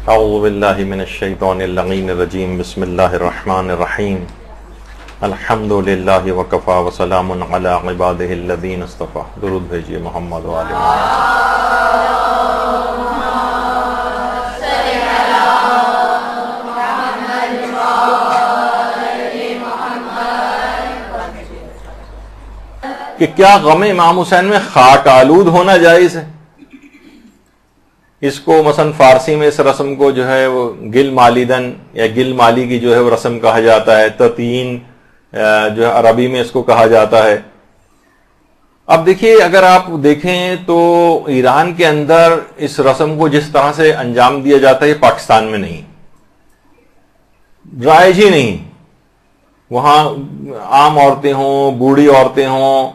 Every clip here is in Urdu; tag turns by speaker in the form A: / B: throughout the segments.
A: اعوذ باللہ من الشیطان اللعین الرجیم بسم اللہ الرحمن الرحیم الحمد للہ وکفا وسلام علی عبادہ الذین اصطفیٰ. درود بھیجیے محمد و آل محمد. کہ کیا غم امام حسین میں خاک آلود ہونا جائز ہے؟ اس کو مثلا فارسی میں اس رسم کو جو ہے وہ گل مالیدن یا گل مالی کی جو ہے وہ رسم کہا جاتا ہے. تطین جو ہے عربی میں اس کو کہا جاتا ہے. اب دیکھیے، اگر آپ دیکھیں تو ایران کے اندر اس رسم کو جس طرح سے انجام دیا جاتا ہے پاکستان میں نہیں، رائج ہی نہیں. وہاں عام عورتیں ہوں، بوڑھی عورتیں ہوں،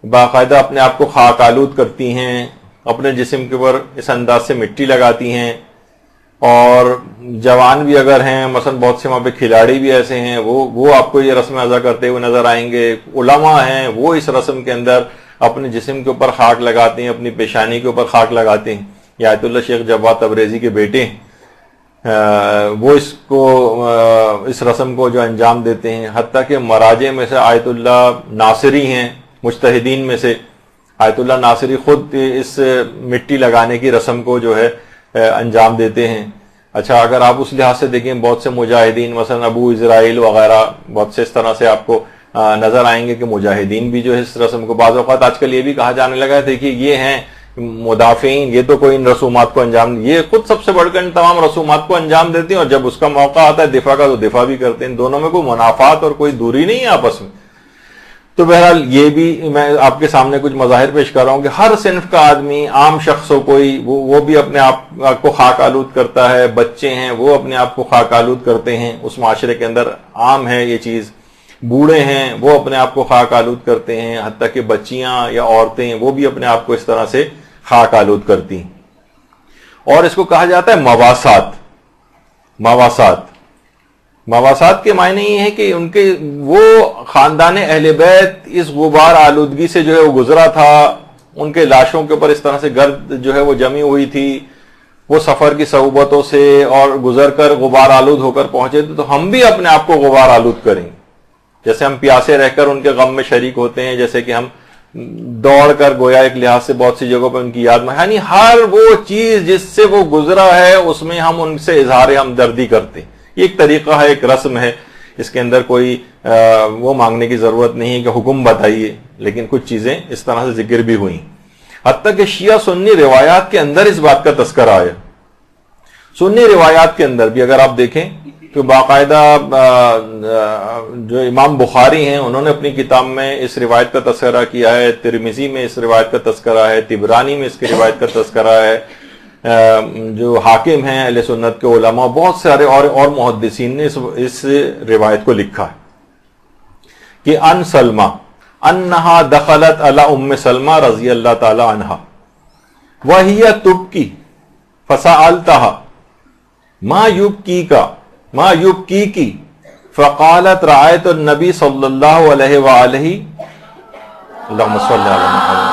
A: باقاعدہ اپنے آپ کو خاک آلود کرتی ہیں، اپنے جسم کے اوپر اس انداز سے مٹی لگاتی ہیں. اور جوان بھی اگر ہیں، مثلا بہت سے وہاں پہ کھلاڑی بھی ایسے ہیں، وہ آپ کو یہ رسم ادا کرتے ہوئے نظر آئیں گے. علماء ہیں وہ اس رسم کے اندر اپنے جسم کے اوپر خاک لگاتے ہیں، اپنی پیشانی کے اوپر خاک لگاتے ہیں. یہ آیت اللہ شیخ جواد تبریزی کے بیٹے ہیں، وہ اس رسم کو جو انجام دیتے ہیں. حتیٰ کہ مراجع میں سے آیت اللہ ناصری ہیں، مجتہدین میں سے آیت اللہ ناصری خود اس مٹی لگانے کی رسم کو جو ہے انجام دیتے ہیں. اچھا، اگر آپ اس لحاظ سے دیکھیں، بہت سے مجاہدین مثلا ابو اسرائیل وغیرہ بہت سے اس طرح سے آپ کو نظر آئیں گے کہ مجاہدین بھی جو ہے اس رسم کو، بعض اوقات آج کل یہ بھی کہا جانے لگا ہے کہ یہ ہیں مدافعین، یہ تو کوئی ان رسومات کو انجام، یہ خود سب سے بڑھ کر ان تمام رسومات کو انجام دیتے ہیں، اور جب اس کا موقع آتا ہے دفاع کا تو دفاع بھی کرتے ہیں. دونوں میں کوئی منافات اور کوئی دوری نہیں ہے آپس میں. تو بہرحال یہ بھی میں آپ کے سامنے کچھ مظاہر پیش کر رہا ہوں کہ ہر صنف کا آدمی، عام شخص ہو کوئی، وہ بھی اپنے آپ کو خاک آلود کرتا ہے. بچے ہیں وہ اپنے آپ کو خاک آلود کرتے ہیں، اس معاشرے کے اندر عام ہے یہ چیز. بوڑھے ہیں وہ اپنے آپ کو خاک آلود کرتے ہیں، حتیٰ کہ بچیاں یا عورتیں وہ بھی اپنے آپ کو اس طرح سے خاک آلود کرتی ہیں. اور اس کو کہا جاتا ہے مواسات کے معنی یہ ہے کہ ان کے وہ خاندان اہل بیت اس غبار آلودگی سے جو ہے وہ گزرا تھا، ان کے لاشوں کے اوپر اس طرح سے گرد جو ہے وہ جمی ہوئی تھی، وہ سفر کی صعوبتوں سے اور گزر کر غبار آلود ہو کر پہنچے تھے. تو ہم بھی اپنے آپ کو غبار آلود کریں، جیسے ہم پیاسے رہ کر ان کے غم میں شریک ہوتے ہیں، جیسے کہ ہم دوڑ کر گویا ایک لحاظ سے بہت سی جگہوں پہ ان کی یاد میں، یعنی ہر وہ چیز جس سے وہ گزرا ہے اس میں ہم ان سے اظہار ہمدردی کرتے ہیں. یہ ایک طریقہ ہے، ایک رسم ہے، اس کے اندر کوئی وہ مانگنے کی ضرورت نہیں ہے کہ حکم بتائیے، لیکن کچھ چیزیں اس طرح سے ذکر بھی ہوئیں. حتیٰ کہ شیعہ سنی روایات کے اندر اس بات کا تذکرہ آیا. سنی روایات کے اندر بھی اگر آپ دیکھیں تو باقاعدہ جو امام بخاری ہیں انہوں نے اپنی کتاب میں اس روایت کا تذکرہ کیا ہے، ترمذی میں اس روایت کا تذکرہ ہے، طبرانی میں اس کی روایت کا تذکرہ ہے. جو حاکم ہیں اہل سنت کے علماء، بہت سارے اور محدثین نے اس روایت کو لکھا ہے کہ ان سلمہ انہا دخلت علی ام سلمہ رضی اللہ تعالی عنہا وہی تبکی فسألتها ما یبکیکی فقالت رأیت النبی صلی اللہ علیہ وآلہ اللہم صلی علی محمد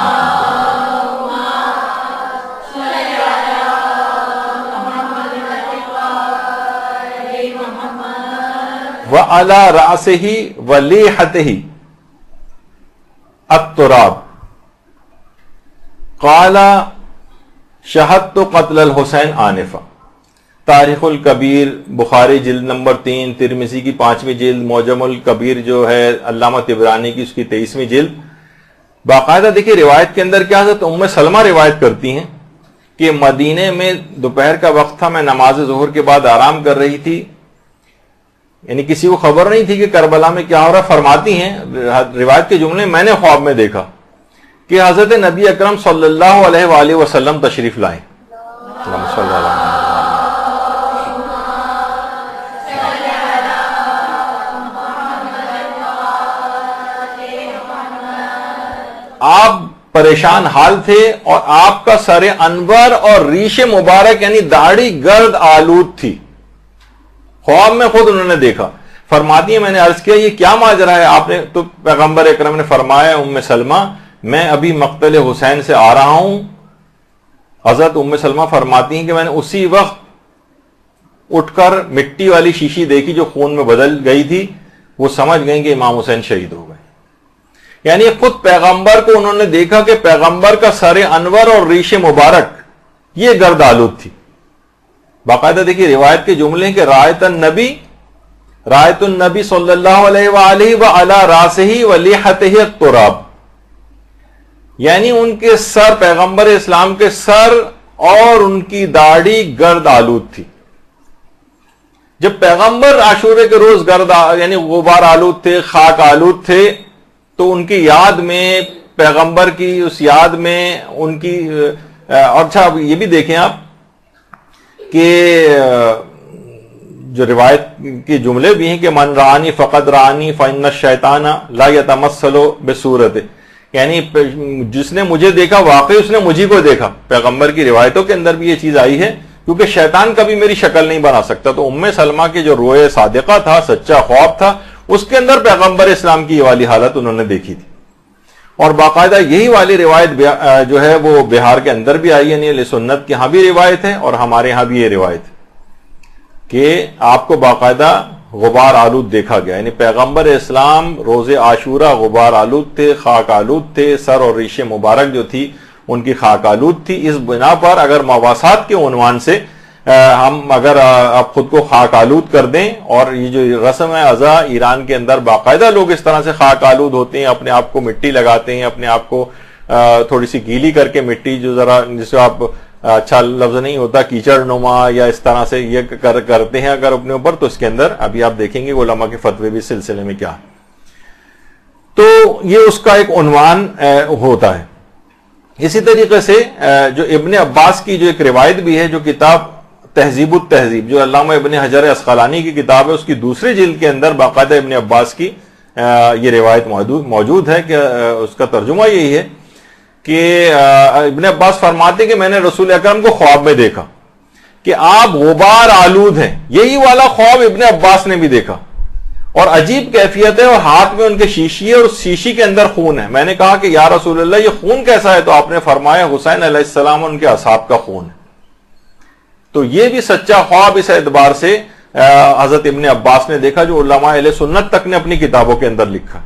A: وَعَلَى رَأْسِهِ وَلِيحَتِهِ التُّرَابِ قَالَ شَهَدْتُ قَتْلَ الْحُسَيْنِ آنِفًا. تاریخ الکبیر بخاری جلد نمبر 3، ترمذی کی 5ویں جلد، معجم الکبیر جو ہے علامہ طبرانی کی اس کی 23ویں جلد. باقاعدہ دیکھیے روایت کے اندر کیا حضرت ام سلمہ روایت کرتی ہیں کہ مدینے میں دوپہر کا وقت تھا، میں نماز ظہر کے بعد آرام کر رہی تھی، یعنی کسی کو خبر نہیں تھی کہ کربلا میں کیا ہو رہا. فرماتی ہیں روایت کے جملے، میں نے خواب میں دیکھا کہ حضرت نبی اکرم صلی اللہ علیہ وآلہ وسلم تشریف لائے. آپ پریشان حال تھے اور آپ کا سر انور اور ریش مبارک یعنی داڑھی گرد آلود تھی. خواب میں خود انہوں نے دیکھا. فرماتی ہیں میں نے عرض کیا یہ کیا ماجرا ہے؟ آپ نے تو پیغمبر اکرم نے فرمایا ام سلمہ میں ابھی مقتل حسین سے آ رہا ہوں. حضرت ام سلمہ فرماتی ہیں کہ میں نے اسی وقت اٹھ کر مٹی والی شیشی دیکھی جو خون میں بدل گئی تھی، وہ سمجھ گئیں کہ امام حسین شہید ہو گئے. یعنی خود پیغمبر کو انہوں نے دیکھا کہ پیغمبر کا سر انور اور ریش مبارک یہ گرد آلود تھی. باقاعدہ دیکھیے روایت کے جملے ہیں کہ رایت النبی صلی اللہ علیہ وآلہ وعلی راسہ ولیحتہ التراب، یعنی ان کے سر، پیغمبر اسلام کے سر اور ان کی داڑھی گرد آلود تھی. جب پیغمبر عاشورے کے روز گرد یعنی غبار آلود تھے، خاک آلود تھے، تو ان کی یاد میں، پیغمبر کی اس یاد میں ان کی اور اچھا یہ بھی دیکھیں آپ کہ جو روایت کے جملے بھی ہیں کہ من رانی فقد رانی فإن الشیطان لا يتمثل بصورت، یعنی جس نے مجھے دیکھا واقعی اس نے مجھے کو دیکھا. پیغمبر کی روایتوں کے اندر بھی یہ چیز آئی ہے، کیونکہ شیطان کبھی میری شکل نہیں بنا سکتا. تو ام سلمہ کے جو روئے صادقہ تھا، سچا خواب تھا، اس کے اندر پیغمبر اسلام کی یہ والی حالت انہوں نے دیکھی تھی. اور باقاعدہ یہی والی روایت جو ہے وہ بہار کے اندر بھی آئی ہے، یعنی اہل سنت کے ہاں بھی روایت ہے اور ہمارے ہاں بھی یہ روایت ہے کہ آپ کو باقاعدہ غبار آلود دیکھا گیا. یعنی پیغمبر اسلام روز عاشورہ غبار آلود تھے، خاک آلود تھے، سر اور ریش مبارک جو تھی ان کی خاک آلود تھی. اس بنا پر اگر مواسات کے عنوان سے ہم اگر آپ خود کو خاک آلود کر دیں، اور یہ جو رسم ازا ایران کے اندر باقاعدہ لوگ اس طرح سے خاک آلود ہوتے ہیں، اپنے آپ کو مٹی لگاتے ہیں، اپنے آپ کو تھوڑی سی گیلی کر کے مٹی جو ذرا جسے آپ اچھا لفظ نہیں ہوتا کیچڑ نما یا اس طرح سے یہ کرتے ہیں اگر اپنے اوپر، تو اس کے اندر ابھی آپ دیکھیں گے علماء کے فتوے بھی سلسلے میں کیا ہے. تو یہ اس کا ایک عنوان ہوتا ہے. اسی طریقے سے جو ابن عباس کی جو ایک روایت بھی ہے، جو کتاب تہذیب التہذیب جو علامہ ابن حجر عسقلانی کی کتاب ہے، اس کی دوسری جلد کے اندر باقاعدہ ابن عباس کی یہ روایت موجود ہے کہ اس کا ترجمہ یہی ہے کہ ابن عباس فرماتے کہ میں نے رسول اکرم کو خواب میں دیکھا کہ آپ غبار آلود ہیں. یہی والا خواب ابن عباس نے بھی دیکھا اور عجیب کیفیت ہے، اور ہاتھ میں ان کے شیشی ہے اور اس شیشی کے اندر خون ہے. میں نے کہا کہ یا رسول اللہ یہ خون کیسا ہے؟ تو آپ نے فرمایا حسین علیہ السلام ان کے اصحاب کا خون ہے. تو یہ بھی سچا خواب اس اعتبار سے حضرت ابن عباس نے دیکھا، جو علماء اہل سنت تک نے اپنی کتابوں کے اندر لکھا.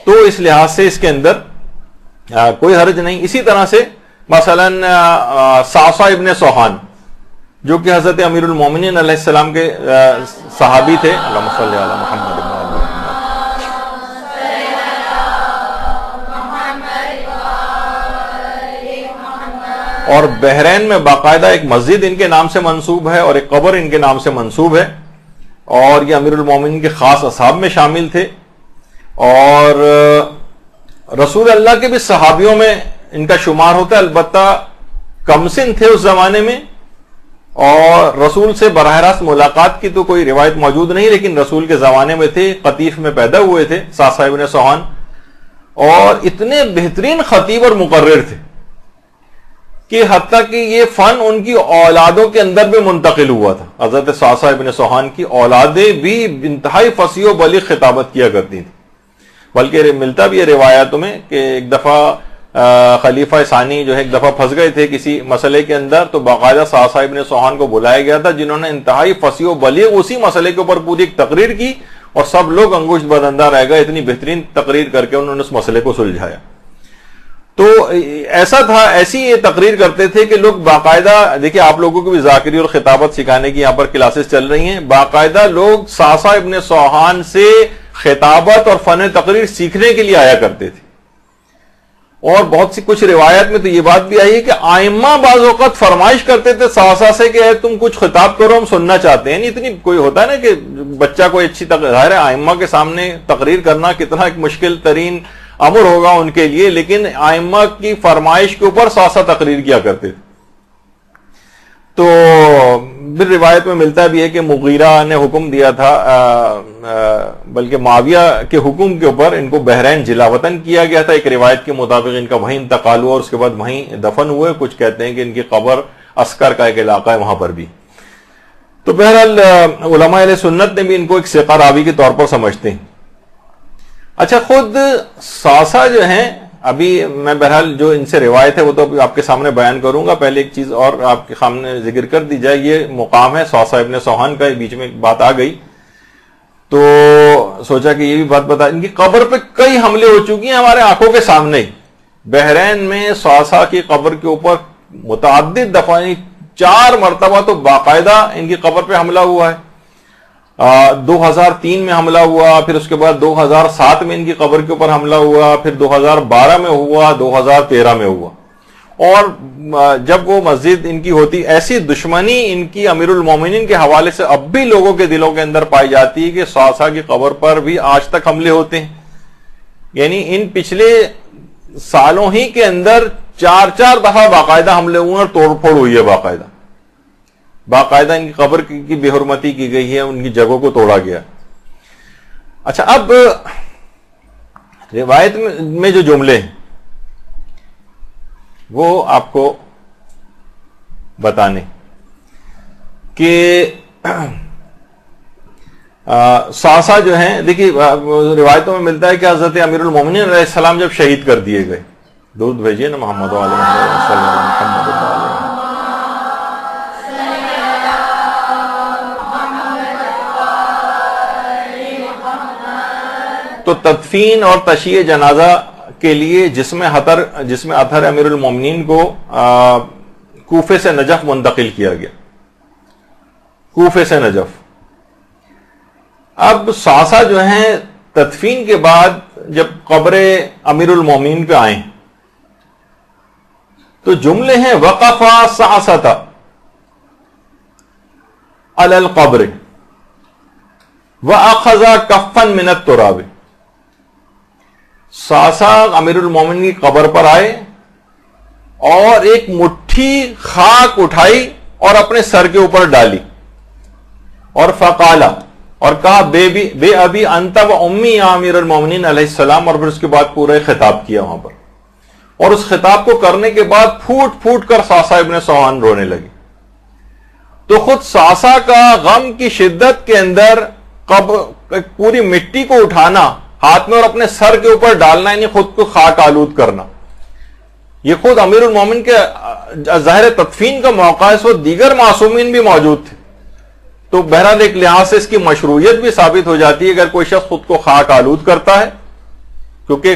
A: تو اس لحاظ سے اس کے اندر کوئی حرج نہیں. اسی طرح سے مثلا صعصع ابن سوحان جو کہ حضرت امیر المومنین علیہ السلام کے صحابی تھے، اللہم صلی علی محمد. اور بحرین میں باقاعدہ ایک مسجد ان کے نام سے منسوب ہے اور ایک قبر ان کے نام سے منسوب ہے، اور یہ امیر المومنین کے خاص اصحاب میں شامل تھے، اور رسول اللہ کے بھی صحابیوں میں ان کا شمار ہوتا ہے. البتہ کم سن تھے اس زمانے میں، اور رسول سے براہ راست ملاقات کی تو کوئی روایت موجود نہیں، لیکن رسول کے زمانے میں تھے، قطیف میں پیدا ہوئے تھے صعصع ابن سوحان، اور اتنے بہترین خطیب اور مقرر تھے کہ حتیٰ کہ یہ فن ان کی اولادوں کے اندر بھی منتقل ہوا تھا. حضرت صعصع ابن سوحان کی اولادیں بھی انتہائی فصیح و بلیغ خطابت کیا کرتی تھیں. بلکہ ملتا بھی ہے روایاتوں میں کہ ایک دفعہ خلیفہ ثانی جو ہے ایک دفعہ پھنس گئے تھے کسی مسئلے کے اندر، تو باقاعدہ صعصع ابن سوحان کو بلایا گیا تھا، جنہوں نے انتہائی فصیح و بلیغ اسی مسئلے کے اوپر پوری ایک تقریر کی، اور سب لوگ انگشت بدندہ رہ گئے. اتنی بہترین تقریر کر کے انہوں نے اس مسئلے کو سلجھایا. تو ایسا تھا، ایسی یہ تقریر کرتے تھے کہ لوگ باقاعدہ دیکھیں، آپ لوگوں کو بھی ذاکری اور خطابت سکھانے کی یہاں پر کلاسز چل رہی ہیں، باقاعدہ لوگ صعصع ابن سوحان سے خطابت اور فن تقریر سیکھنے کے لیے آیا کرتے تھے. اور بہت سی کچھ روایت میں تو یہ بات بھی آئی ہے کہ آئمہ بعض اوقات فرمائش کرتے تھے صعصع سے کہ تم کچھ خطاب کرو، ہم سننا چاہتے ہیں. اتنی کوئی ہوتا ہے نا کہ بچہ کوئی اچھی ظاہر ہے آئمہ کے سامنے تقریر کرنا کتنا ایک مشکل ترین امر ہوگا ان کے لیے، لیکن آئمہ کی فرمائش کے اوپر صعصع تقریر کیا کرتے تھے. تو پھر روایت میں ملتا بھی ہے کہ مغیرہ نے حکم دیا تھا، بلکہ معاویہ کے حکم کے اوپر ان کو بحرین جلا وطن کیا گیا تھا. ایک روایت کے مطابق ان کا وہیں انتقال ہوا اور اس کے بعد وہیں دفن ہوئے. کچھ کہتے ہیں کہ ان کی قبر عسکر کا ایک علاقہ ہے وہاں پر بھی. تو بہرحال علماء اہل سنت نے بھی ان کو ایک ثقہ راوی کے طور پر سمجھتے ہیں. اچھا، خود صعصع جو ہیں ابھی میں بہرحال جو ان سے روایت ہے وہ تو ابھی آپ کے سامنے بیان کروں گا. پہلے ایک چیز اور آپ کے سامنے ذکر کر دی جائے. یہ مقام ہے صعصع ابن سوحان کا, بیچ میں ایک بات آ گئی تو سوچا کہ یہ بھی بات بتا. ان کی قبر پہ کئی حملے ہو چکی ہیں ہمارے آنکھوں کے سامنے. بحرین میں صعصع کی قبر کے اوپر متعدد دفعہ 4 مرتبہ تو باقاعدہ ان کی قبر پہ حملہ ہوا ہے. 2003 میں حملہ ہوا, پھر اس کے بعد 2007 میں ان کی قبر کے اوپر حملہ ہوا, پھر 2012 میں ہوا, 2013 میں ہوا. اور جب وہ مسجد ان کی ہوتی, ایسی دشمنی ان کی امیر المومنین کے حوالے سے اب بھی لوگوں کے دلوں کے اندر پائی جاتی ہے کہ صعصع کی قبر پر بھی آج تک حملے ہوتے ہیں. یعنی ان پچھلے سالوں ہی کے اندر 4 دفعہ باقاعدہ حملے ہوئے اور توڑ پھوڑ ہوئی ہے. باقاعدہ ان کی قبر کی بے حرمتی کی گئی ہے, ان کی جگہوں کو توڑا گیا. اچھا, اب روایت میں جو جملے ہیں وہ آپ کو بتانے کہ صعصع جو ہیں, دیکھیے روایتوں میں ملتا ہے کہ حضرت امیر المومنین علیہ السلام جب شہید کر دیے گئے, درود بھیجیے نا محمد علیہ وسلم. تو تدفین اور تشییع جنازہ کے لیے جسم اطہر امیر المومنین کو کوفے سے نجف منتقل کیا گیا. کوفے سے نجف. اب صعصع جو ہیں تدفین کے بعد جب قبر امیر المومنین پہ آئیں تو جملے ہیں وقف صعصۃ علی القبر واخذ کفا من التراب. صعصع امیر المومنین کی قبر پر آئے اور ایک مٹھی خاک اٹھائی اور اپنے سر کے اوپر ڈالی اور فقالا, اور کہا بے ابی انت و امی یا امیر المومنین علیہ السلام. اور پھر اس کے بعد پورا خطاب کیا وہاں پر, اور اس خطاب کو کرنے کے بعد پھوٹ پھوٹ کر صعصع ابن سوحان رونے لگے. تو خود صعصع کا غم کی شدت کے اندر پوری مٹی کو اٹھانا ہاتھ میں اور اپنے سر کے اوپر ڈالنا, یعنی خود کو خاک آلود کرنا, یہ خود امیر المومنین کے ظاہر تدفین کا موقع ہے. سو دیگر معصومین بھی موجود تھے, تو بہرحال ایک لحاظ سے اس کی مشروعیت بھی ثابت ہو جاتی ہے اگر کوئی شخص خود کو خاک آلود کرتا ہے, کیونکہ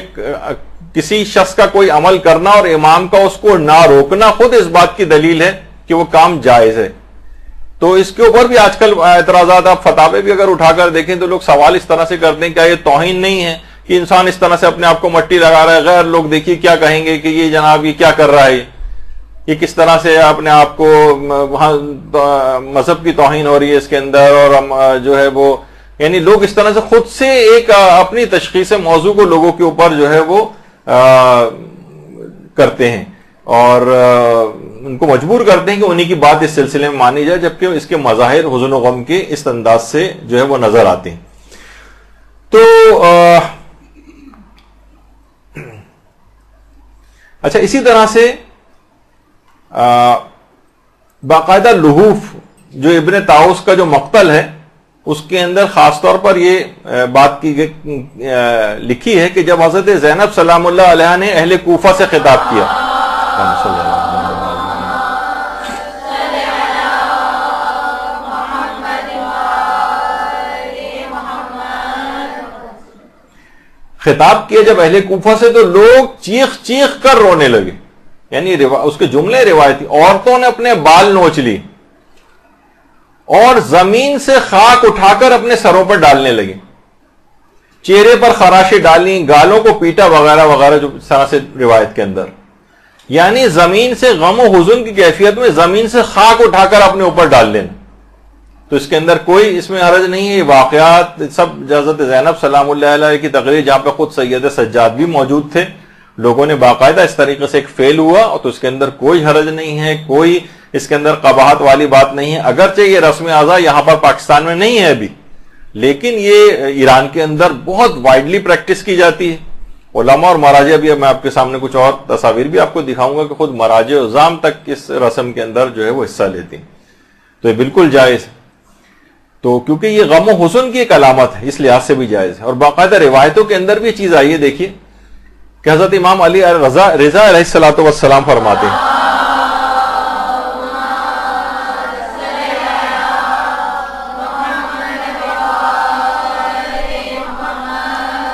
A: کسی شخص کا کوئی عمل کرنا اور امام کا اس کو نہ روکنا خود اس بات کی دلیل ہے کہ وہ کام جائز ہے. تو اس کے اوپر بھی آج کل اعتراضات, آپ فتاوے بھی اگر اٹھا کر دیکھیں تو لوگ سوال اس طرح سے کرتے ہیں, کیا یہ توہین نہیں ہے کہ انسان اس طرح سے اپنے آپ کو مٹی لگا رہا ہے, غیر لوگ دیکھیے کیا کہیں گے کہ یہ جناب یہ کیا کر رہا ہے, یہ کس طرح سے اپنے آپ کو وہاں مذہب کی توہین ہو رہی ہے اس کے اندر, اور جو ہے وہ یعنی لوگ اس طرح سے خود سے ایک اپنی تشخیص موضوع کو لوگوں کے اوپر جو ہے وہ کرتے ہیں اور ان کو مجبور کرتے ہیں کہ انہی کی بات اس سلسلے میں مانی جائے, جبکہ اس کے مظاہر حزن و غم کے اس انداز سے جو ہے وہ نظر آتے ہیں. تو اچھا, اسی طرح سے باقاعدہ لحوف جو ابن طاؤس کا جو مقتل ہے اس کے اندر خاص طور پر یہ بات لکھی ہے کہ جب حضرت زینب سلام اللہ علیہ نے اہل کوفہ سے خطاب کیا, خطاب کیا جب اہل کوفہ سے, تو لوگ چیخ چیخ کر رونے لگے. یعنی اس کے جملے روایتی, عورتوں نے اپنے بال نوچ لی اور زمین سے خاک اٹھا کر اپنے سروں پر ڈالنے لگے, چہرے پر خراشیں ڈالیں, گالوں کو پیٹا وغیرہ وغیرہ, جو اس طرح سے روایت کے اندر. یعنی زمین سے غم و حزن کی کیفیت میں زمین سے خاک اٹھا کر اپنے اوپر ڈال لینا. تو اس کے اندر کوئی اس میں حرج نہیں ہے. یہ واقعات سب حضرت زینب سلام اللہ علیہ کی تقریر, جہاں پہ خود سید سجاد بھی موجود تھے, لوگوں نے باقاعدہ اس طریقے سے ایک فیل ہوا, اور تو اس کے اندر کوئی حرج نہیں ہے, کوئی اس کے اندر قباحت والی بات نہیں ہے. اگرچہ یہ رسم اعضاء یہاں پر پاکستان میں نہیں ہے ابھی, لیکن یہ ایران کے اندر بہت وائڈلی پریکٹس کی جاتی ہے. علماء اور مراجع بھی, میں آپ کے سامنے کچھ اور تصاویر بھی آپ کو دکھاؤں گا کہ خود مراجع عظام تک اس رسم کے اندر جو ہے وہ حصہ لیتے ہیں. تو یہ بالکل جائز ہے. تو کیونکہ یہ غم و حزن کی ایک علامت ہے, اس لحاظ سے بھی جائز ہے. اور باقاعدہ روایتوں کے اندر بھی یہ چیز آئی ہے. دیکھیے کہ حضرت امام علی رضا علیہ الصلوۃ والسلام فرماتے ہیں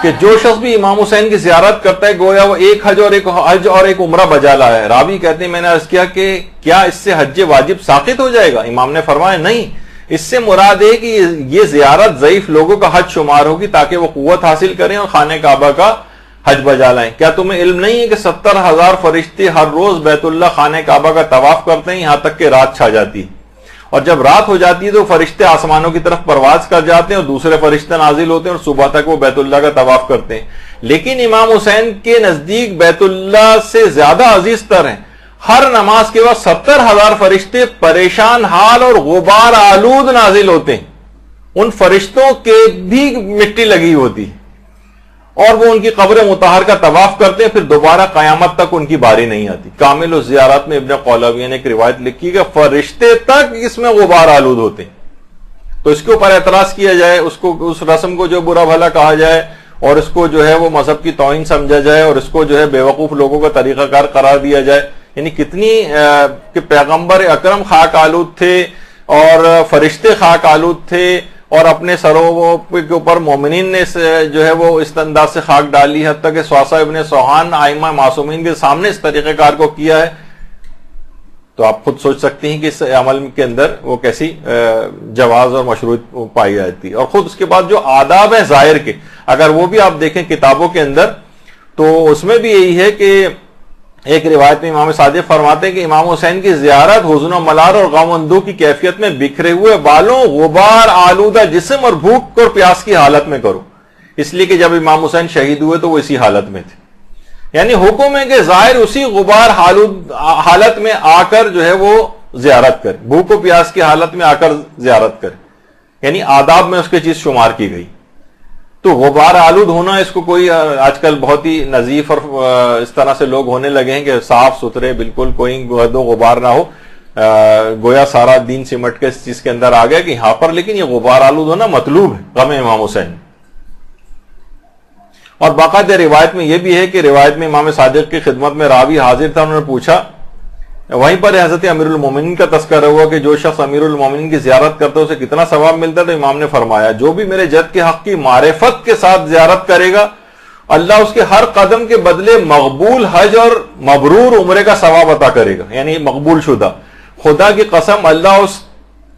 A: کہ جو شخص بھی امام حسین کی زیارت کرتا ہے گویا وہ ایک حج اور ایک عمرہ بجا لایا ہے۔ راوی کہتے ہیں میں نے عرض کیا کہ کیا اس سے حج واجب ساقط ہو جائے گا؟ امام نے فرمایا نہیں، اس سے مراد ہے کہ یہ زیارت ضعیف لوگوں کا حج شمار ہوگی تاکہ وہ قوت حاصل کریں اور خانہ کعبہ کا حج بجا لائیں۔ کیا تمہیں علم نہیں ہے کہ 70,000 فرشتے ہر روز بیت اللہ خانہ کعبہ کا طواف کرتے ہیں یہاں تک کہ رات چھا جاتی ہے، اور جب رات ہو جاتی ہے تو فرشتے آسمانوں کی طرف پرواز کر جاتے ہیں اور دوسرے فرشتے نازل ہوتے ہیں اور صبح تک وہ بیت اللہ کا طواف کرتے ہیں۔ لیکن امام حسین کے نزدیک بیت اللہ سے زیادہ عزیز تر ہیں۔ ہر نماز کے بعد 70,000 فرشتے پریشان حال اور غبار آلود نازل ہوتے ہیں، ان فرشتوں کے بھی مٹی لگی ہوتی ہے، اور وہ ان کی قبر مطہر کا طواف کرتے ہیں، پھر دوبارہ قیامت تک ان کی باری نہیں آتی۔ کامل الزیارات میں ابن قولابی نے ایک روایت لکھی کہ فرشتے تک اس میں غبار آلود ہوتے ہیں۔ تو اس کے اوپر اعتراض کیا جائے، اس رسم کو جو برا بھلا کہا جائے اور اس کو جو ہے وہ مذہب کی توہین سمجھا جائے اور اس کو جو ہے بیوقوف لوگوں کا طریقہ کار قرار دیا جائے، یعنی کتنی کہ پیغمبر اکرم خاک آلود تھے اور فرشتے خاک آلود تھے، اور اپنے سروں کے اوپر مومنین نے جو ہے وہ اس انداز سے خاک ڈالی، حتیٰ کہ سواسا ابن سوہان آئمہ معصومین کے سامنے اس طریقہ کار کو کیا ہے۔ تو آپ خود سوچ سکتے ہیں کہ اس عمل کے اندر وہ کیسی جواز اور مشروعیت پائی جاتی ہے۔ اور خود اس کے بعد جو آداب ہیں ظاہر کے، اگر وہ بھی آپ دیکھیں کتابوں کے اندر تو اس میں بھی یہی ہے کہ ایک روایت میں امام صادق فرماتے ہیں کہ امام حسین کی زیارت حزن و ملال اور غم اندوہ کی کیفیت میں بکھرے ہوئے بالوں، غبار آلودہ جسم اور بھوک اور پیاس کی حالت میں کرو، اس لیے کہ جب امام حسین شہید ہوئے تو وہ اسی حالت میں تھے۔ یعنی حکم ہے کہ ظاہر اسی غبار حالت میں آ کر جو ہے وہ زیارت کرے، بھوک و پیاس کی حالت میں آ کر زیارت کرے، یعنی آداب میں اس کی چیز شمار کی گئی۔ تو غبار آلود ہونا، اس کو کوئی آج کل بہت ہی نظیف اور اس طرح سے لوگ ہونے لگے ہیں کہ صاف ستھرے بالکل کوئی گرد و غبار نہ ہو، گویا سارا دین سمٹ کے اس چیز کے اندر آ گیا کہ یہاں پر لیکن یہ غبار آلود ہونا مطلوب ہے غم امام حسین۔ اور باقاعدہ روایت میں یہ بھی ہے کہ روایت میں امام صادق کی خدمت میں راوی حاضر تھا، انہوں نے پوچھا، وہیں پر حضرت امیر المومنین کا تذکرہ ہوا کہ جو شخص امیر المومنین کی زیارت کرتا ہے اسے کتنا ثواب ملتا ہے؟ تو امام نے فرمایا جو بھی میرے جد کے حق کی معرفت کے ساتھ زیارت کرے گا اللہ اس کے ہر قدم کے بدلے مقبول حج اور مبرور عمرے کا ثواب عطا کرے گا، یعنی مقبول شدہ۔ خدا کی قسم اللہ اس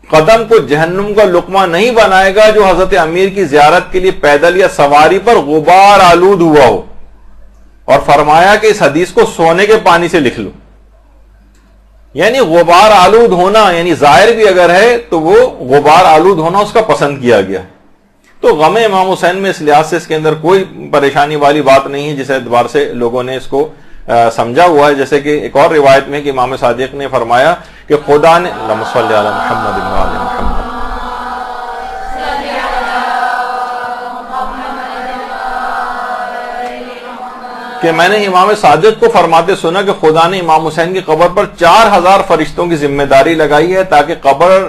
A: قدم کو جہنم کا لقمہ نہیں بنائے گا جو حضرت امیر کی زیارت کے لیے پیدل یا سواری پر غبار آلود ہوا ہو، اور فرمایا کہ اس حدیث کو سونے کے پانی سے لکھ لو۔ یعنی غبار آلود ہونا، یعنی ظاہر بھی اگر ہے تو وہ غبار آلود ہونا اس کا پسند کیا گیا ہے۔ تو غم امام حسین میں اس لحاظ سے اس کے اندر کوئی پریشانی والی بات نہیں ہے جس اعتبار سے لوگوں نے اس کو سمجھا ہوا ہے۔ جیسے کہ ایک اور روایت میں کہ امام صادق نے فرمایا کہ خدا نے اللہم صلی علی محمد و آل محمد کہ میں نے امام صادق کو فرماتے سنا کہ خدا نے امام حسین کی قبر پر 4000 فرشتوں کی ذمہ داری لگائی ہے تاکہ قبر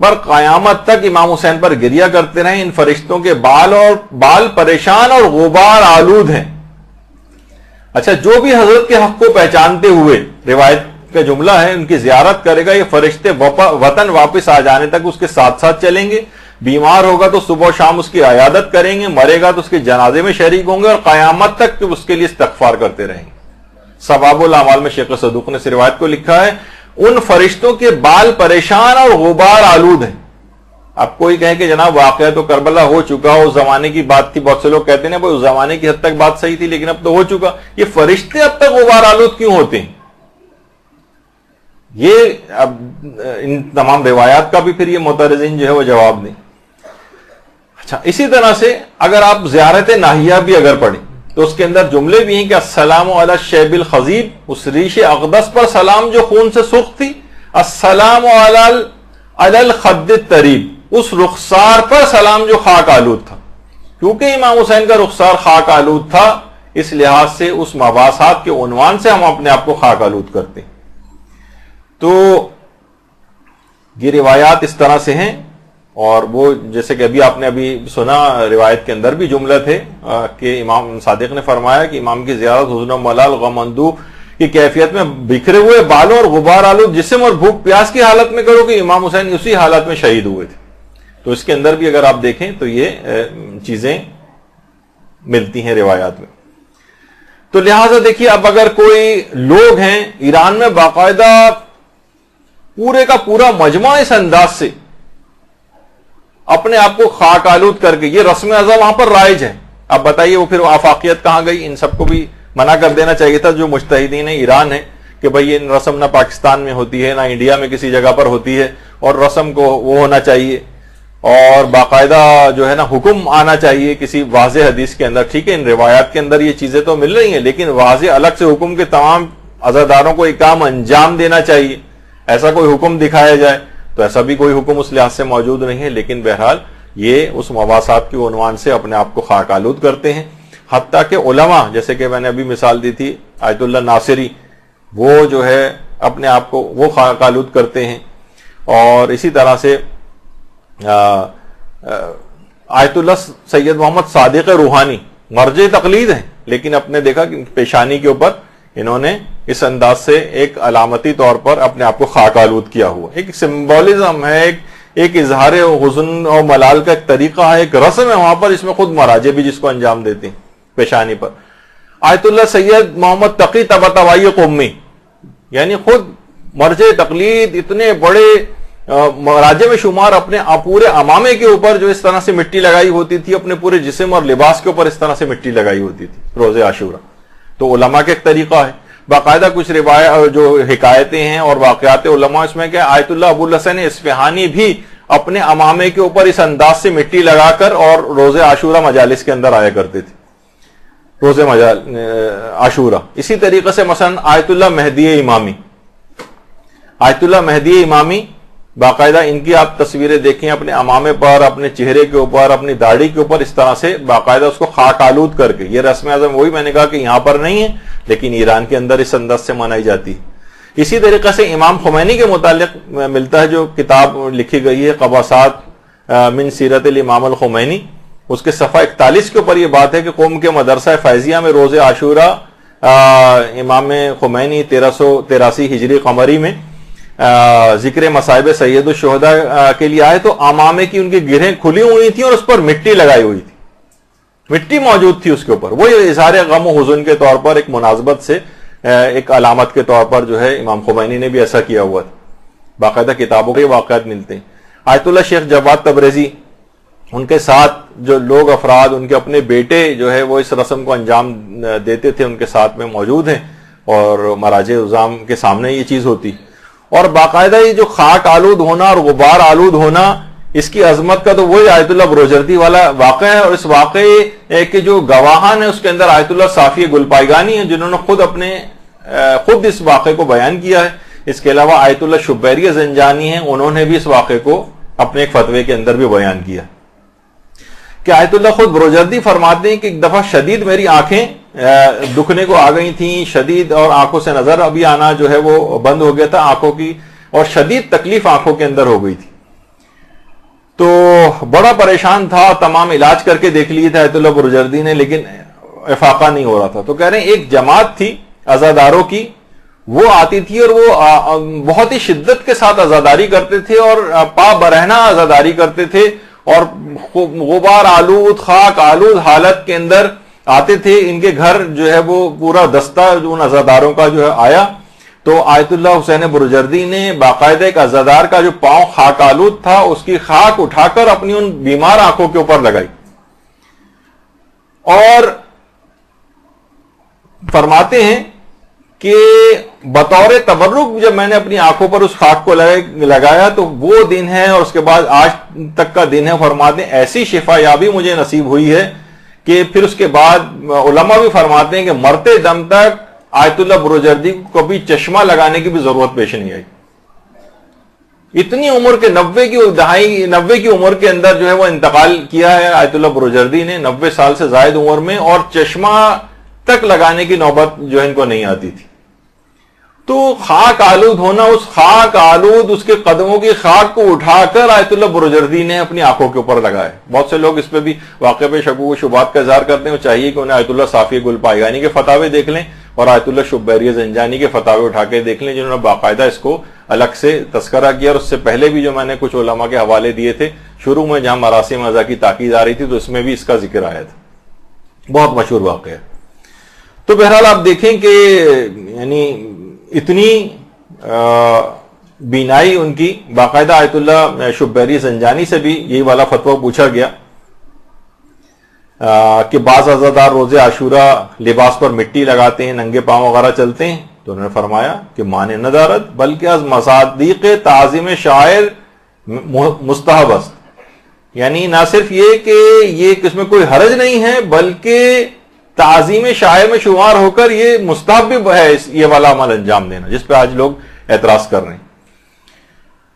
A: پر قیامت تک امام حسین پر گریہ کرتے رہیں۔ ان فرشتوں کے بال پریشان اور غبار آلود ہیں۔ اچھا، جو بھی حضرت کے حق کو پہچانتے ہوئے، روایت کا جملہ ہے، ان کی زیارت کرے گا یہ فرشتے وطن واپس آ جانے تک اس کے ساتھ ساتھ چلیں گے۔ بیمار ہوگا تو صبح و شام اس کی عیادت کریں گے، مرے گا تو اس کے جنازے میں شریک ہوں گے، اور قیامت تک اس کے لیے استغفار کرتے رہیں گے۔ ثواب الاعمال میں شیخ صدوق نے اس روایت کو لکھا ہے، ان فرشتوں کے بال پریشان اور غبار آلود ہیں۔ اب کوئی کہے کہ جناب واقعہ تو کربلا ہو چکا، اس زمانے کی بات تھی، بہت سے لوگ کہتے ہیں اس زمانے کی حد تک بات صحیح تھی لیکن اب تو ہو چکا، یہ فرشتے اب تک غبار آلود کیوں ہوتے ہیں؟ یہ اب ان تمام روایات کا بھی پھر یہ معترضین جو ہے وہ جواب دیں۔ اچھا، اسی طرح سے اگر آپ زیارت ناحیہ بھی اگر پڑھیں تو اس کے اندر جملے بھی ہیں کہ السلام علی الشیب الخضیب، اس ریش اقدس پر سلام جو خون سے سرخ تھی، السلام علی الخد الطریب، اس رخسار پر سلام جو خاک آلود تھا۔ کیونکہ امام حسین کا رخسار خاک آلود تھا اس لحاظ سے اس مباحثات کے عنوان سے ہم اپنے آپ کو خاک آلود کرتے ہیں۔ تو یہ روایات اس طرح سے ہیں اور وہ جیسے کہ آپ نے ابھی سنا روایت کے اندر بھی جملہ تھے کہ امام صادق نے فرمایا کہ امام کی زیارت حزن و ملال غم اندوہ کی کیفیت میں بکھرے ہوئے بالوں اور غبار آلود جسم اور بھوک پیاس کی حالت میں کرو کہ امام حسین اسی حالت میں شہید ہوئے تھے. تو اس کے اندر بھی اگر آپ دیکھیں تو یہ چیزیں ملتی ہیں روایات میں. تو لہٰذا دیکھیے اب اگر کوئی لوگ ہیں ایران میں باقاعدہ پورے کا پورا مجمع اس انداز سے اپنے آپ کو خاک آلود کر کے، یہ رسم ازا وہاں پر رائج ہے، اب بتائیے وہ پھر آفاقیت کہاں گئی؟ ان سب کو بھی منع کر دینا چاہیے تھا جو مجتہدین ایران ہیں کہ بھائی یہ رسم نہ پاکستان میں ہوتی ہے نہ انڈیا میں کسی جگہ پر ہوتی ہے، اور رسم کو وہ ہونا چاہیے اور باقاعدہ جو ہے نا حکم آنا چاہیے کسی واضح حدیث کے اندر. ٹھیک ہے ان روایات کے اندر یہ چیزیں تو مل رہی ہیں، لیکن واضح الگ سے حکم کے تمام عزاداروں کو ایک کام انجام دینا چاہیے، ایسا کوئی حکم دکھایا جائے تو ایسا بھی کوئی حکم اس لحاظ سے موجود نہیں ہے. لیکن بہرحال یہ اس مواسات کے عنوان سے اپنے آپ کو خاک آلود کرتے ہیں. حتیٰ کہ علماء جیسے کہ میں نے ابھی مثال دی تھی آیت اللہ ناصری، وہ جو ہے اپنے آپ کو وہ خاک آلود کرتے ہیں. اور اسی طرح سے آیت اللہ سید محمد صادق روحانی مرجع تقلید ہیں، لیکن اپنے دیکھا کہ پیشانی کے اوپر انہوں نے اس انداز سے ایک علامتی طور پر اپنے آپ کو خاک آلود کیا ہوا. ایک سمبولزم ہے، ایک اظہار حزن اور ملال کا ایک طریقہ ہے، ایک رسم ہے وہاں پر، اس میں خود مراجع بھی جس کو انجام دیتے ہیں پیشانی پر. آیت اللہ سید محمد تقی طباطبائی قومی، یعنی خود مرجع تقلید اتنے بڑے مراجع میں شمار، اپنے پورے امامے کے اوپر جو اس طرح سے مٹی لگائی ہوتی تھی، اپنے پورے جسم اور لباس کے اوپر اس طرح سے مٹی لگائی ہوتی تھی روز عاشورہ. تو علماء کا ایک طریقہ ہے. باقاعدہ کچھ روایت جو حکایتیں ہیں اور واقعات علماء اس میں کہ آیت اللہ ابو الحسن اصفہانی بھی اپنے امامے کے اوپر اس انداز سے مٹی لگا کر اور روز عاشورہ مجالس کے اندر آیا کرتے تھے، روز عاشورہ. اسی طریقے سے مثلا آیت اللہ مہدی امامی، آیت اللہ مہدی امامی باقاعدہ ان کی آپ تصویریں دیکھیں اپنے امامے پر، اپنے چہرے کے اوپر، اپنی داڑھی کے اوپر اس طرح سے باقاعدہ اس کو خاک آلود کر کے. یہ رسم اعظم وہی میں نے کہا کہ یہاں پر نہیں ہے لیکن ایران کے اندر اس انداز سے منائی جاتی ہے. اسی طریقے سے امام خمینی کے متعلق ملتا ہے جو کتاب لکھی گئی ہے قباسات من سیرت الامام الخمینی، اس کے صفحہ 41 کے اوپر یہ بات ہے کہ قوم کے مدرسہ فیضیہ میں روز عاشورہ امام خمینی 1383 ہجری قمری میں ذکر مصائب سید الشہداء کے لیے آئے تو امامے کی ان کی گرہیں کھلی ہوئی تھیں اور اس پر مٹی لگائی ہوئی تھی، مٹی موجود تھی اس کے اوپر. وہ اظہار غم و حزن کے طور پر ایک مناسبت سے ایک علامت کے طور پر جو ہے امام خمینی نے بھی ایسا کیا ہوا تھا. باقاعدہ کتابوں کے واقعات ملتے ہیں. آیت اللہ شیخ جواد تبریزی، ان کے ساتھ جو لوگ افراد ان کے اپنے بیٹے جو ہے وہ اس رسم کو انجام دیتے تھے، ان کے ساتھ میں موجود ہیں اور مراجع عظام کے سامنے یہ چیز ہوتی. اور باقاعدہ یہ جو خاک آلود ہونا اور غبار آلود ہونا، اس کی عظمت کا تو وہی آیت اللہ بروجردی والا واقعہ ہے. اور اس واقعے کے جو گواہان ہیں اس کے اندر آیت اللہ صافی گلپائگانی ہیں جنہوں نے خود اس واقعے کو بیان کیا ہے. اس کے علاوہ آیت اللہ شبیری زنجانی ہیں، انہوں نے بھی اس واقعے کو اپنے ایک فتوے کے اندر بھی بیان کیا کہ آیت اللہ خود بروجردی فرماتے ہیں کہ ایک دفعہ شدید میری آنکھیں دکھنے کو آ گئی تھیں، شدید، اور آنکھوں سے نظر ابھی آنا جو ہے وہ بند ہو گیا تھا آنکھوں کی، اور شدید تکلیف آنکھوں کے اندر ہو گئی تھی. تو بڑا پریشان تھا، تمام علاج کر کے دیکھ لیے تھے آیت اللہ بروجردی نے، لیکن افاقہ نہیں ہو رہا تھا. تو کہہ رہے ہیں ایک جماعت تھی عزاداروں کی، وہ آتی تھی اور وہ بہت ہی شدت کے ساتھ عزاداری کرتے تھے اور پا برہنہ عزاداری کرتے تھے، اور غبار آلود، خاک آلود حالت کے اندر آتے تھے. ان کے گھر جو ہے وہ پورا دستہ ان عزاداروں کا جو ہے آیا. تو آیت اللہ حسین بروجردی نے باقاعدہ ایک عزادار کا جو پاؤں خاک آلود تھا اس کی خاک اٹھا کر اپنی ان بیمار آنکھوں کے اوپر لگائی، اور فرماتے ہیں کہ بطور تبرک جب میں نے اپنی آنکھوں پر اس خاک کو لگایا تو وہ دن ہے اور اس کے بعد آج تک کا دن ہے. فرماتے ہیں ایسی شفا یابی مجھے نصیب ہوئی ہے کہ پھر اس کے بعد علماء بھی فرماتے ہیں کہ مرتے دم تک آیت اللہ بروجردی کو کبھی چشمہ لگانے کی بھی ضرورت پیش نہیں آئی. اتنی عمر کے 90 کی عمر کے اندر جو ہے وہ انتقال کیا ہے آیت اللہ بروجردی نے، 90 سال سے زائد عمر میں، اور چشمہ تک لگانے کی نوبت جو ہے ان کو نہیں آتی تھی. تو خاک آلود ہونا، اس خاک آلود اس کے قدموں کی خاک کو اٹھا کر آیت اللہ بروجردی نے اپنی آنکھوں کے اوپر لگائے. بہت سے لوگ اس پہ بھی واقع پہ شکوک و شبہات کا اظہار کرتے ہیں. وہ چاہیے کہ انہیں آیت اللہ صافی گل پائیگانی کے فتاوے دیکھ لیں اور آیت اللہ شبیری زنجانی کے فتاوے اٹھا کے دیکھ لیں، جنہوں نے باقاعدہ اس کو الگ سے تذکرہ کیا. اور اس سے پہلے بھی جو میں نے کچھ علماء کے حوالے دیے تھے شروع میں جہاں مراسم ازا کی تاکید آ رہی تھی تو اس میں بھی اس کا ذکر آیا تھا. بہت مشہور واقعہ ہے. تو بہرحال آپ دیکھیں کہ یعنی اتنی بینائی ان کی، باقاعدہ آیت اللہ شبیری زنجانی سے بھی یہی والا فتویٰ پوچھا گیا کہ بعض عزادار روزے عاشورہ لباس پر مٹی لگاتے ہیں، ننگے پاؤں وغیرہ چلتے ہیں. تو انہوں نے فرمایا کہ مانے ندارت بلکہ از مصادیق تعظیم شاعر مستحب است، یعنی نہ صرف یہ کہ یہ اس میں کوئی حرج نہیں ہے بلکہ تعظیم شاعر میں شمار ہو کر یہ مستحب بھی ہے یہ والا عمل انجام دینا، جس پہ آج لوگ اعتراض کر رہے ہیں.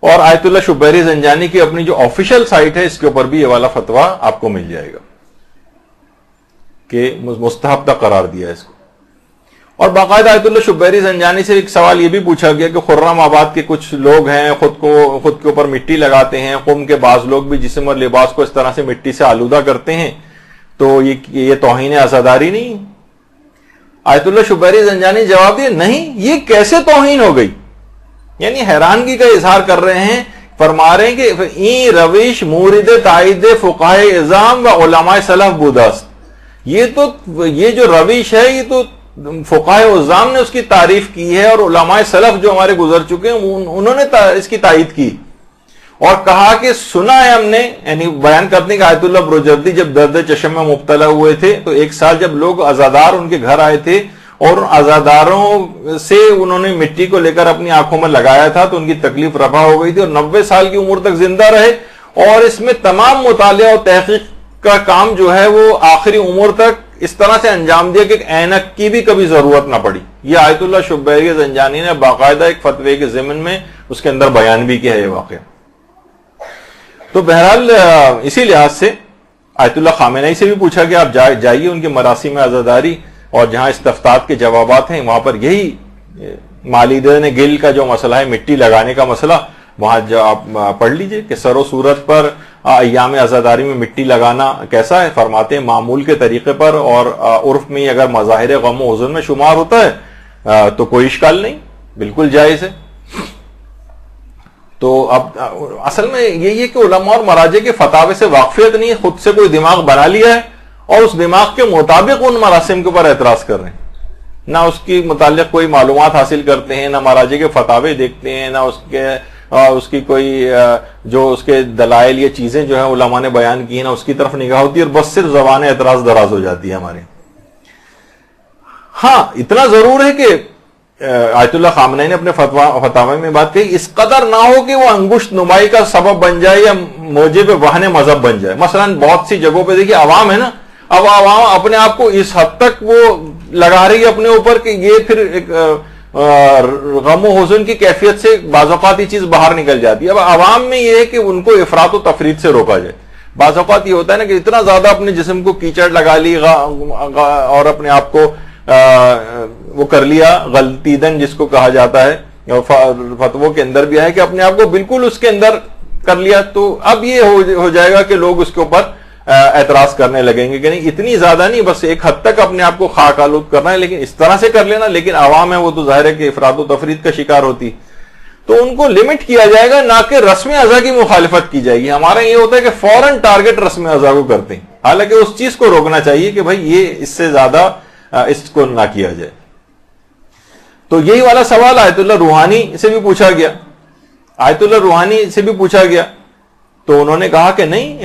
A: اور آیت اللہ شبیری زنجانی کی اپنی جو آفیشیل سائٹ ہے اس کے اوپر بھی یہ والا فتویٰ آپ کو مل جائے گا کہ مستحب کا قرار دیا اس کو. اور باقاعدہ آیت اللہ شبیری زنجانی سے ایک سوال یہ بھی پوچھا گیا کہ خرم آباد کے کچھ لوگ ہیں خود کے اوپر مٹی لگاتے ہیں، قوم کے بعض لوگ بھی جسم اور لباس کو اس طرح سے مٹی سے آلودہ کرتے ہیں، تو یہ توہین عزاداری نہیں؟ آیت اللہ شبیری زنجانی جواب دیا نہیں، یہ کیسے توہین ہو گئی؟ یعنی حیرانگی کا اظہار کر رہے ہیں. فرما رہے ہیں کہ این رویش مورد تائید فقہاء اعظام و علماء سلف بوداست، یہ جو رویش ہے یہ تو فقہاء اعظام نے اس کی تعریف کی ہے اور علماء سلف جو ہمارے گزر چکے ہیں انہوں نے اس کی تائید کی. اور کہا کہ سنا ہے ہم نے، یعنی بیان کرنے کہ آیت اللہ بروجردی جب درد چشم میں مبتلا ہوئے تھے تو ایک سال جب لوگ عزادار ان کے گھر آئے تھے اور عزاداروں سے انہوں نے مٹی کو لے کر اپنی آنکھوں میں لگایا تھا تو ان کی تکلیف رفع ہو گئی تھی اور 90 سال کی عمر تک زندہ رہے. اور اس میں تمام مطالعہ اور تحقیق کا کام جو ہے وہ آخری عمر تک اس طرح سے انجام دیا کہ اینک کی بھی کبھی ضرورت نہ پڑی. یہ آیت اللہ شبیری زنجانی نے باقاعدہ ایک فتوے کے ضمن میں اس کے اندر بیان بھی کیا ہے یہ واقعہ. تو بہرحال اسی لحاظ سے آیت اللہ خامنہئی سے بھی پوچھا کہ آپ جائیے ان کے مراسم عزاداری اور جہاں استفتاء کے جوابات ہیں وہاں پر یہی مالیدین گل کا جو مسئلہ ہے مٹی لگانے کا مسئلہ وہاں جو آپ پڑھ لیجئے کہ سر و صورت پر ایام عزاداری میں مٹی لگانا کیسا ہے. فرماتے ہیں معمول کے طریقے پر اور عرف میں اگر مظاہر غم و حزن میں شمار ہوتا ہے تو کوئی اشکال نہیں، بالکل جائز ہے. تو اب اصل میں یہی ہے کہ علماء اور مراجع کے فتاوے سے واقفیت نہیں ہے، خود سے کوئی دماغ بنا لیا ہے اور اس دماغ کے مطابق ان مراسم کے اوپر اعتراض کر رہے ہیں. نہ اس کی متعلق کوئی معلومات حاصل کرتے ہیں، نہ مراجع کے فتاوے دیکھتے ہیں، نہ اس کی کوئی جو اس کے دلائل یا چیزیں جو ہیں علماء نے بیان کی ہیں نہ اس کی طرف نگاہ ہوتی ہے، اور بس صرف زبان اعتراض دراز ہو جاتی ہے ہمارے. ہاں اتنا ضرور ہے کہ آیت اللہ خامنہئی نے اپنے فتاوے میں بات کہی اس قدر نہ ہو کہ وہ انگشت نمائی کا سبب بن جائے یا موجب وہن مذہب بن جائے. مثلا بہت سی جگہوں پہ دیکھیے عوام ہے نا، اب عوام اپنے آپ کو اس حد تک وہ لگا رہی ہے اپنے اوپر کہ یہ پھر ایک غم و حزن کی کیفیت سے بعض اوقات یہ چیز باہر نکل جاتی ہے. اب عوام میں یہ ہے کہ ان کو افراط و تفریط سے روکا جائے. بعض اوقات یہ ہوتا ہے نا کہ اتنا زیادہ اپنے جسم کو کیچڑ لگا لی اور اپنے آپ کو وہ کر لیا غلطیدن جس کو کہا جاتا ہے، فتووں کے اندر بھی ہے کہ اپنے آپ کو بالکل اس کے اندر کر لیا. تو اب یہ ہو جائے گا کہ لوگ اس کے اوپر اعتراض کرنے لگیں گے کہ نہیں اتنی زیادہ نہیں، بس ایک حد تک اپنے آپ کو خاک آلود کرنا ہے لیکن اس طرح سے کر لینا. لیکن عوام ہے وہ تو ظاہر ہے کہ افراط و تفریط کا شکار ہوتی، تو ان کو لمٹ کیا جائے گا، نہ کہ رسم ازا کی مخالفت کی جائے گی. ہمارا یہ ہوتا ہے کہ فوراً ٹارگٹ رسم ازا کو کرتے ہیں، حالانکہ اس چیز کو روکنا چاہیے کہ بھائی یہ اس سے زیادہ اس کو نہ کیا جائے. تو یہی والا سوال آیت اللہ روحانی سے بھی پوچھا گیا. آیت اللہ روحانی سے بھی پوچھا گیا تو انہوں نے کہا کہ نہیں،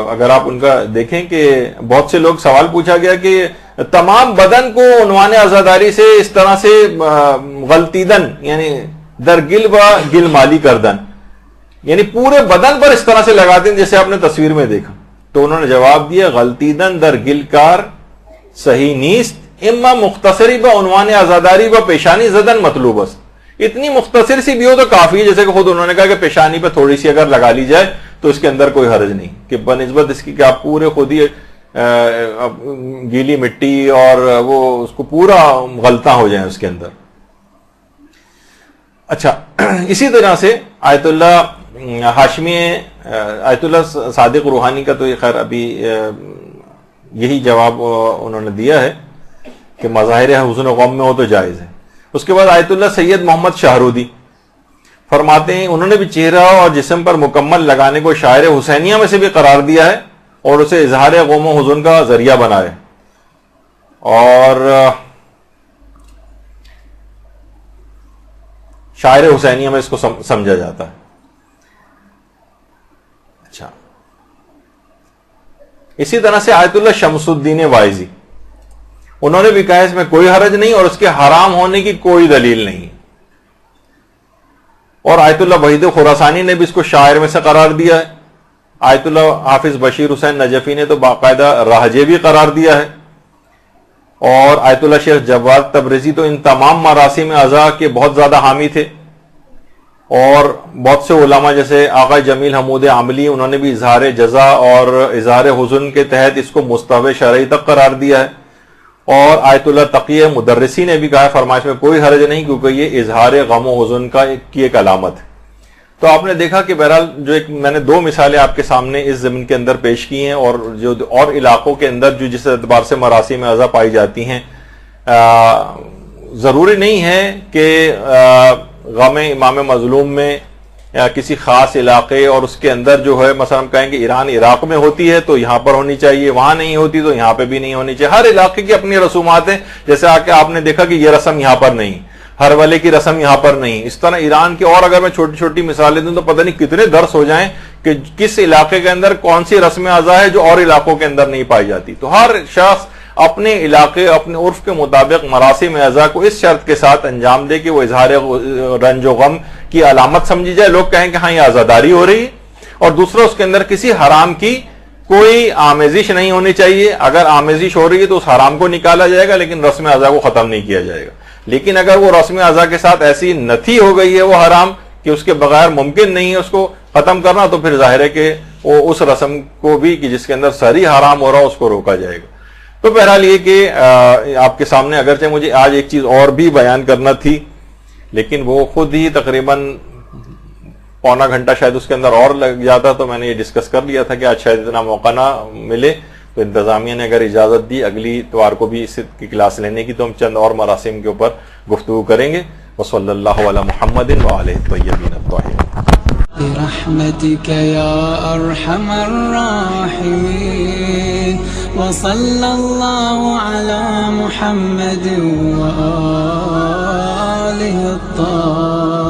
A: اگر آپ ان کا دیکھیں کہ بہت سے لوگ سوال پوچھا گیا کہ تمام بدن کو عنوان عزاداری سے اس طرح سے غلطیدن یعنی در گل و گل مالی کردن، یعنی پورے بدن پر اس طرح سے لگاتے ہیں جیسے آپ نے تصویر میں دیکھا. تو انہوں نے جواب دیا غلطیدن در گل کار صحیح نیست، اما مختصری با عنوان عزاداری با پیشانی زدن مطلوب است. اتنی مختصر سی بھی ہو تو کافی ہے، جیسے کہ خود انہوں نے کہا کہ پیشانی پہ تھوڑی سی اگر لگا لی جائے تو اس کے اندر کوئی حرج نہیں، کہ بنسبت اس کی کہ آپ پورے خود ہی گیلی مٹی اور وہ اس کو پورا غلطاں ہو جائیں اس کے اندر. اچھا، اسی طرح سے آیت اللہ ہاشمی، آیت اللہ صادق روحانی کا تو یہ خیر ابھی یہی جواب انہوں نے دیا ہے کہ مظاہر حسن غم میں ہو تو جائز ہے۔ اس کے بعد آیت اللہ سید محمد شاہرودی فرماتے ہیں انہوں نے بھی چہرہ اور جسم پر مکمل لگانے کو شاعر حسینیہ میں سے بھی قرار دیا ہے اور اسے اظہار غم و حزن کا ذریعہ بنائے، اور شاعر حسینیہ میں اس کو سمجھا جاتا ہے۔ اچھا، اسی طرح سے آیت اللہ شمس الدین وائزی انہوں نے بھی کہا اس میں کوئی حرج نہیں اور اس کے حرام ہونے کی کوئی دلیل نہیں، اور آیت اللہ وحید خراسانی نے بھی اس کو شاعر میں سے قرار دیا ہے۔ آیت اللہ حافظ بشیر حسین نجفی نے تو باقاعدہ راہجے بھی قرار دیا ہے، اور آیت اللہ شیخ جواد تبریزی تو ان تمام مراسم اعضاء کے بہت زیادہ حامی تھے، اور بہت سے علماء جیسے آقا جمیل حمود عاملی انہوں نے بھی اظہار جزا اور اظہار حزن کے تحت اس کو مستحب شرعی تک قرار دیا ہے، اور آیت اللہ تقی مدرسی نے بھی کہا فرمائش میں کوئی حرج نہیں کیونکہ یہ اظہار غم و حزن کی ایک علامت ہے۔ تو آپ نے دیکھا کہ بہرحال جو ایک میں نے دو مثالیں آپ کے سامنے اس زمین کے اندر پیش کی ہیں، اور جو اور علاقوں کے اندر جو جس اعتبار سے مراسم اعضاء پائی جاتی ہیں، ضروری نہیں ہے کہ غم امام مظلوم میں یا کسی خاص علاقے اور اس کے اندر جو ہے مثلا ہم کہیں کہ ایران عراق میں ہوتی ہے تو یہاں پر ہونی چاہیے، وہاں نہیں ہوتی تو یہاں پہ بھی نہیں ہونی چاہیے۔ ہر علاقے کی اپنی رسومات ہیں، جیسے آ کے آپ نے دیکھا کہ یہ رسم یہاں پر نہیں، ہر والے کی رسم یہاں پر نہیں، اس طرح ایران کی، اور اگر میں چھوٹی چھوٹی مثالیں دوں تو پتہ نہیں کتنے درس ہو جائیں کہ کس علاقے کے اندر کون سی رسم اعضاء ہے جو اور علاقوں کے اندر نہیں پائی جاتی۔ تو ہر شخص اپنے علاقے اپنے عرف کے مطابق مراسم اعضاء کو اس شرط کے ساتھ انجام دے کہ وہ اظہار رنج و غم کی علامت سمجھی جائے، لوگ کہیں کہ ہاں یہ عزاداری ہو رہی ہے، اور دوسرا اس کے اندر کسی حرام کی کوئی آمیزش نہیں ہونی چاہیے۔ اگر آمیزش ہو رہی ہے تو اس حرام کو نکالا جائے گا لیکن رسم اعضاء کو ختم نہیں کیا جائے گا، لیکن اگر وہ رسم اعضاء کے ساتھ ایسی نتھی ہو گئی ہے وہ حرام کہ اس کے بغیر ممکن نہیں ہے اس کو ختم کرنا، تو پھر ظاہر ہے کہ وہ اس رسم کو بھی کہ جس کے اندر صریح حرام ہو رہا اس کو روکا جائے گا۔ تو بہرحال یہ کہ آپ کے سامنے اگرچہ مجھے آج ایک چیز اور بھی بیان کرنا تھی لیکن وہ خود ہی تقریباً پونا گھنٹہ شاید اس کے اندر اور لگ جاتا، تو میں نے یہ ڈسکس کر لیا تھا کہ آج شاید اتنا موقع نہ ملے، تو انتظامیہ نے اگر اجازت دی اگلی اتوار کو بھی اس کی کلاس لینے کی تو ہم چند اور مراسم کے اوپر گفتگو کریں گے۔ وصلی اللہ علی محمد وآلہ الطیبین الطاہرین۔
B: برحمتك يا أرحم الراحمين، وصلى الله على محمد وآله الطاهرين۔